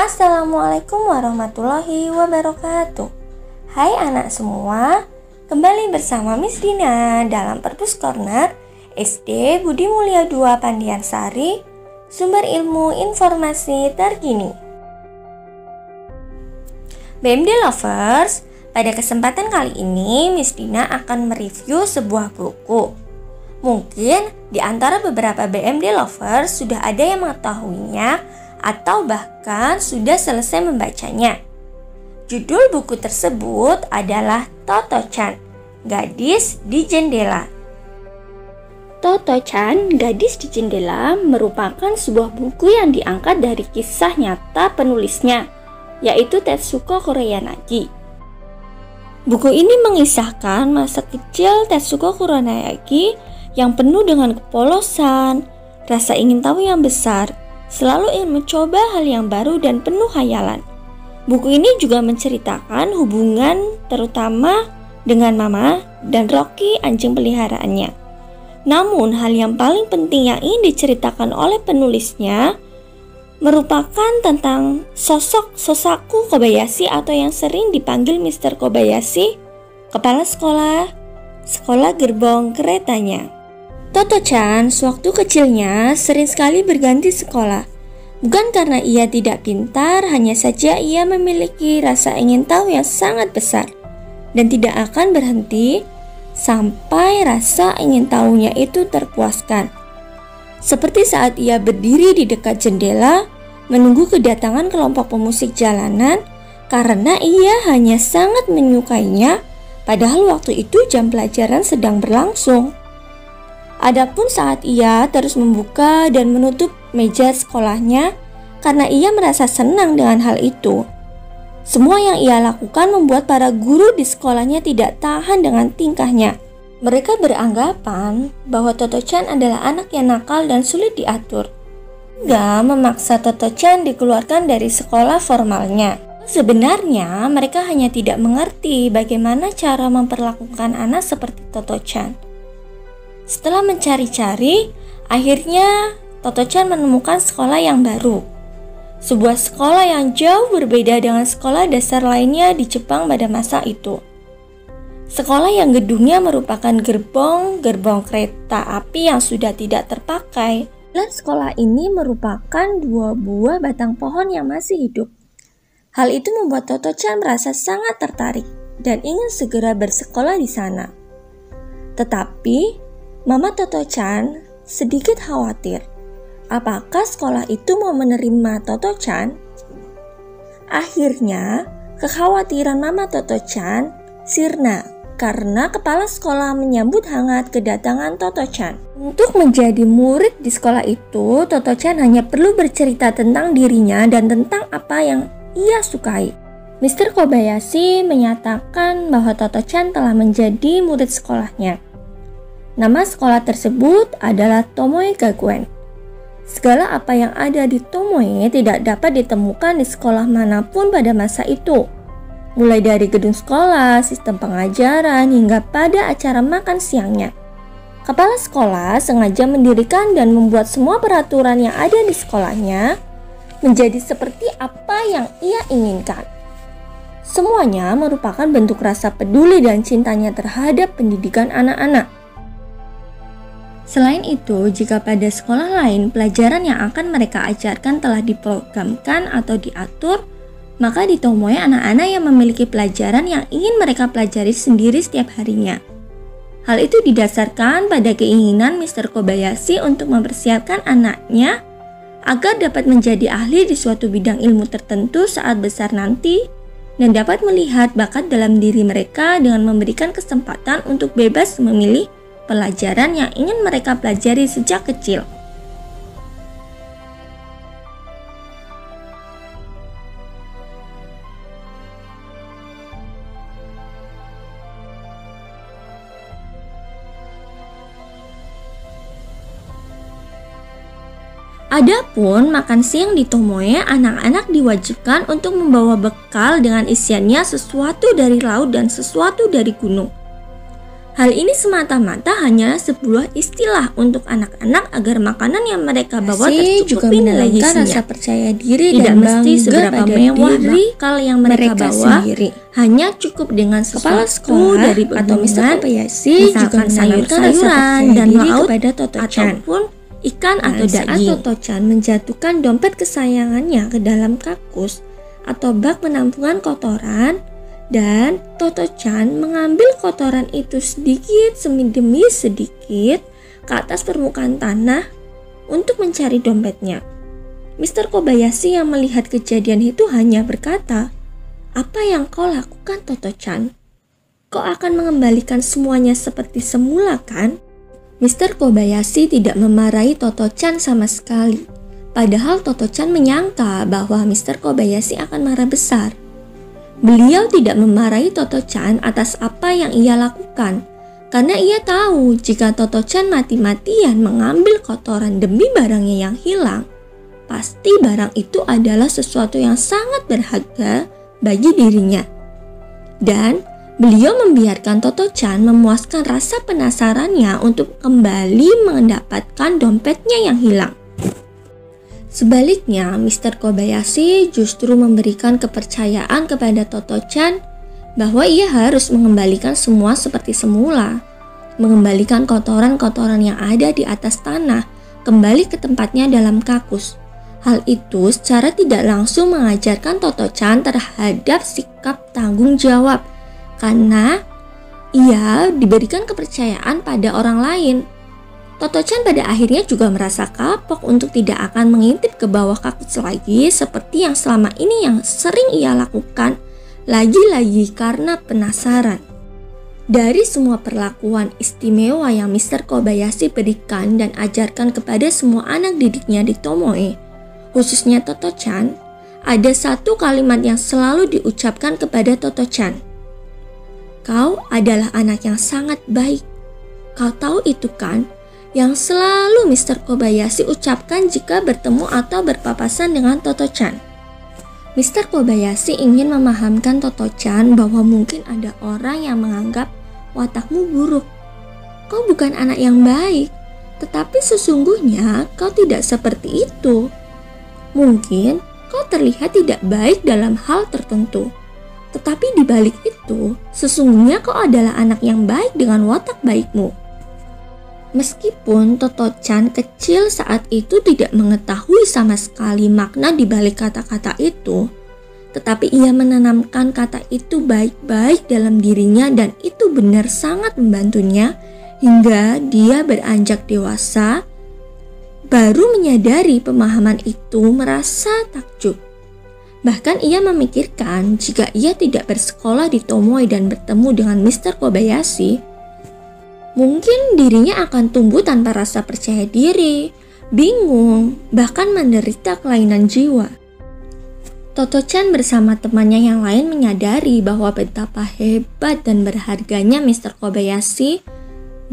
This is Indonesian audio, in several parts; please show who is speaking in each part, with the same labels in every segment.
Speaker 1: Assalamualaikum warahmatullahi wabarakatuh. Hai anak semua, kembali bersama Miss Dina dalam Perpus Corner SD Budi Mulia 2 Pandiansari, sumber ilmu informasi terkini. BMD Lovers, pada kesempatan kali ini Miss Dina akan mereview sebuah buku. Mungkin di antara beberapa BMD Lovers sudah ada yang mengetahuinya atau bahkan sudah selesai membacanya. Judul buku tersebut adalah Toto-chan, Gadis di Jendela.
Speaker 2: Toto-chan, Gadis di Jendela merupakan sebuah buku yang diangkat dari kisah nyata penulisnya, yaitu Tetsuko Kuronagi. Buku ini mengisahkan masa kecil Tetsuko Kuronagi yang penuh dengan kepolosan, rasa ingin tahu yang besar, selalu ingin mencoba hal yang baru dan penuh khayalan. Buku ini juga menceritakan hubungan terutama dengan Mama dan Rocky, anjing peliharaannya. Namun hal yang paling penting yang ingin diceritakan oleh penulisnya merupakan tentang sosok Sosaku Kobayashi atau yang sering dipanggil Mr. Kobayashi, kepala sekolah gerbong keretanya. Toto-chan sewaktu kecilnya sering sekali berganti sekolah. Bukan karena ia tidak pintar, hanya saja ia memiliki rasa ingin tahu yang sangat besar dan tidak akan berhenti sampai rasa ingin tahunya itu terpuaskan. Seperti saat ia berdiri di dekat jendela menunggu kedatangan kelompok pemusik jalanan karena ia hanya sangat menyukainya, padahal waktu itu jam pelajaran sedang berlangsung. Adapun saat ia terus membuka dan menutup meja sekolahnya karena ia merasa senang dengan hal itu. Semua yang ia lakukan membuat para guru di sekolahnya tidak tahan dengan tingkahnya. Mereka beranggapan bahwa Toto-chan adalah anak yang nakal dan sulit diatur, hingga memaksa Toto-chan dikeluarkan dari sekolah formalnya. Sebenarnya mereka hanya tidak mengerti bagaimana cara memperlakukan anak seperti Toto-chan. Setelah mencari-cari, akhirnya Toto-chan menemukan sekolah yang baru. Sebuah sekolah yang jauh berbeda dengan sekolah dasar lainnya di Jepang pada masa itu. Sekolah yang gedungnya merupakan gerbong kereta api yang sudah tidak terpakai. Dan sekolah ini merupakan 2 buah batang pohon yang masih hidup. Hal itu membuat Toto-chan merasa sangat tertarik dan ingin segera bersekolah di sana. Tetapi Mama Toto-chan sedikit khawatir, apakah sekolah itu mau menerima Toto-chan? Akhirnya, kekhawatiran Mama Toto-chan sirna karena kepala sekolah menyambut hangat kedatangan Toto-chan. Untuk menjadi murid di sekolah itu, Toto-chan hanya perlu bercerita tentang dirinya dan tentang apa yang ia sukai. Mr. Kobayashi menyatakan bahwa Toto-chan telah menjadi murid sekolahnya. Nama sekolah tersebut adalah Tomoe Gakuen. Segala apa yang ada di Tomoe tidak dapat ditemukan di sekolah manapun pada masa itu. Mulai dari gedung sekolah, sistem pengajaran, hingga pada acara makan siangnya. Kepala sekolah sengaja mendirikan dan membuat semua peraturan yang ada di sekolahnya menjadi seperti apa yang ia inginkan. Semuanya merupakan bentuk rasa peduli dan cintanya terhadap pendidikan anak-anak. Selain itu, jika pada sekolah lain pelajaran yang akan mereka ajarkan telah diprogramkan atau diatur, maka di Tomoe anak-anak yang memiliki pelajaran yang ingin mereka pelajari sendiri setiap harinya. Hal itu didasarkan pada keinginan Mr. Kobayashi untuk mempersiapkan anaknya agar dapat menjadi ahli di suatu bidang ilmu tertentu saat besar nanti dan dapat melihat bakat dalam diri mereka dengan memberikan kesempatan untuk bebas memilih pelajaran yang ingin mereka pelajari sejak kecil. Adapun makan siang di Tomoe, anak-anak diwajibkan untuk membawa bekal dengan isiannya sesuatu dari laut dan sesuatu dari gunung.
Speaker 1: Hal ini semata-mata hanya sebuah istilah untuk anak-anak agar makanan yang mereka bawa tercukupi nilai gizinya. Rasa percaya diri tidak mesti seberapa mewah bekal yang mereka bawa sendiri. Hanya cukup dengan sesuatu dari atau Mr. Kobayashi misalkan sayur-sayuran dan lauk ataupun ikan atau daging. Saat Toto-chan menjatuhkan dompet kesayangannya ke dalam kakus atau bak penampungan kotoran, dan Toto-chan mengambil kotoran itu sedikit demi sedikit ke atas permukaan tanah untuk mencari dompetnya. Mr. Kobayashi yang melihat kejadian itu hanya berkata, "Apa yang kau lakukan, Toto-chan? Kau akan mengembalikan semuanya seperti semula, kan?" Mr. Kobayashi tidak memarahi Toto-chan sama sekali. Padahal Toto-chan menyangka bahwa Mr. Kobayashi akan marah besar. Beliau tidak memarahi Toto-chan atas apa yang ia lakukan, karena ia tahu jika Toto-chan mati-matian mengambil kotoran demi barangnya yang hilang, pasti barang itu adalah sesuatu yang sangat berharga bagi dirinya. Dan beliau membiarkan Toto-chan memuaskan rasa penasarannya untuk kembali mendapatkan dompetnya yang hilang. Sebaliknya, Mr. Kobayashi justru memberikan kepercayaan kepada Toto-chan bahwa ia harus mengembalikan semua seperti semula, mengembalikan kotoran-kotoran yang ada di atas tanah kembali ke tempatnya dalam kakus. Hal itu secara tidak langsung mengajarkan Toto-chan terhadap sikap tanggung jawab, karena ia diberikan kepercayaan pada orang lain. Toto-chan pada akhirnya juga merasa kapok untuk tidak akan mengintip ke bawah kakus lagi seperti yang selama ini yang sering ia lakukan, lagi-lagi karena penasaran. Dari semua perlakuan istimewa yang Mr. Kobayashi berikan dan ajarkan kepada semua anak didiknya di Tomoe, khususnya Toto-chan, ada satu kalimat yang selalu diucapkan kepada Toto-chan. "Kau adalah anak yang sangat baik. Kau tahu itu kan?" Yang selalu Mr. Kobayashi ucapkan jika bertemu atau berpapasan dengan Toto-chan. Mr. Kobayashi ingin memahamkan Toto-chan bahwa mungkin ada orang yang menganggap watakmu buruk. Kau bukan anak yang baik, tetapi sesungguhnya kau tidak seperti itu. Mungkin kau terlihat tidak baik dalam hal tertentu, tetapi di balik itu, sesungguhnya kau adalah anak yang baik dengan watak baikmu. Meskipun Toto-chan kecil saat itu tidak mengetahui sama sekali makna di balik kata-kata itu, tetapi ia menanamkan kata itu baik-baik dalam dirinya dan itu benar sangat membantunya hingga dia beranjak dewasa, baru menyadari pemahaman itu merasa takjub. Bahkan ia memikirkan jika ia tidak bersekolah di Tomoe dan bertemu dengan Mr. Kobayashi, mungkin dirinya akan tumbuh tanpa rasa percaya diri, bingung, bahkan menderita kelainan jiwa. Toto-chan bersama temannya yang lain menyadari bahwa betapa hebat dan berharganya Mr. Kobayashi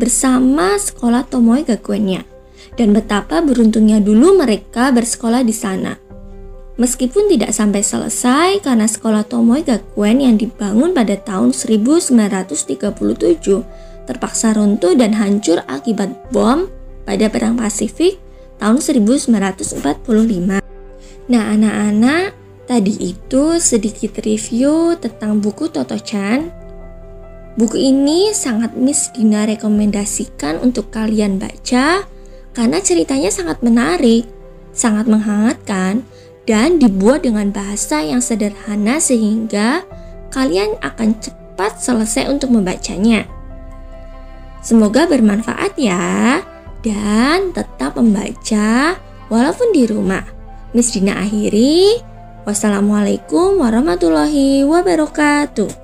Speaker 1: bersama sekolah Tomoe Gakuen-nya, dan betapa beruntungnya dulu mereka bersekolah di sana. Meskipun tidak sampai selesai karena sekolah Tomoe Gakuen yang dibangun pada tahun 1937 terpaksa runtuh dan hancur akibat bom pada Perang Pasifik tahun 1945. Nah anak-anak, tadi itu sedikit review tentang buku Toto-chan. Buku ini sangat Miss Dina rekomendasikan untuk kalian baca karena ceritanya sangat menarik, sangat menghangatkan, dan dibuat dengan bahasa yang sederhana sehingga kalian akan cepat selesai untuk membacanya. Semoga bermanfaat ya, dan tetap membaca walaupun di rumah. Miss Dina akhiri, wassalamualaikum warahmatullahi wabarakatuh.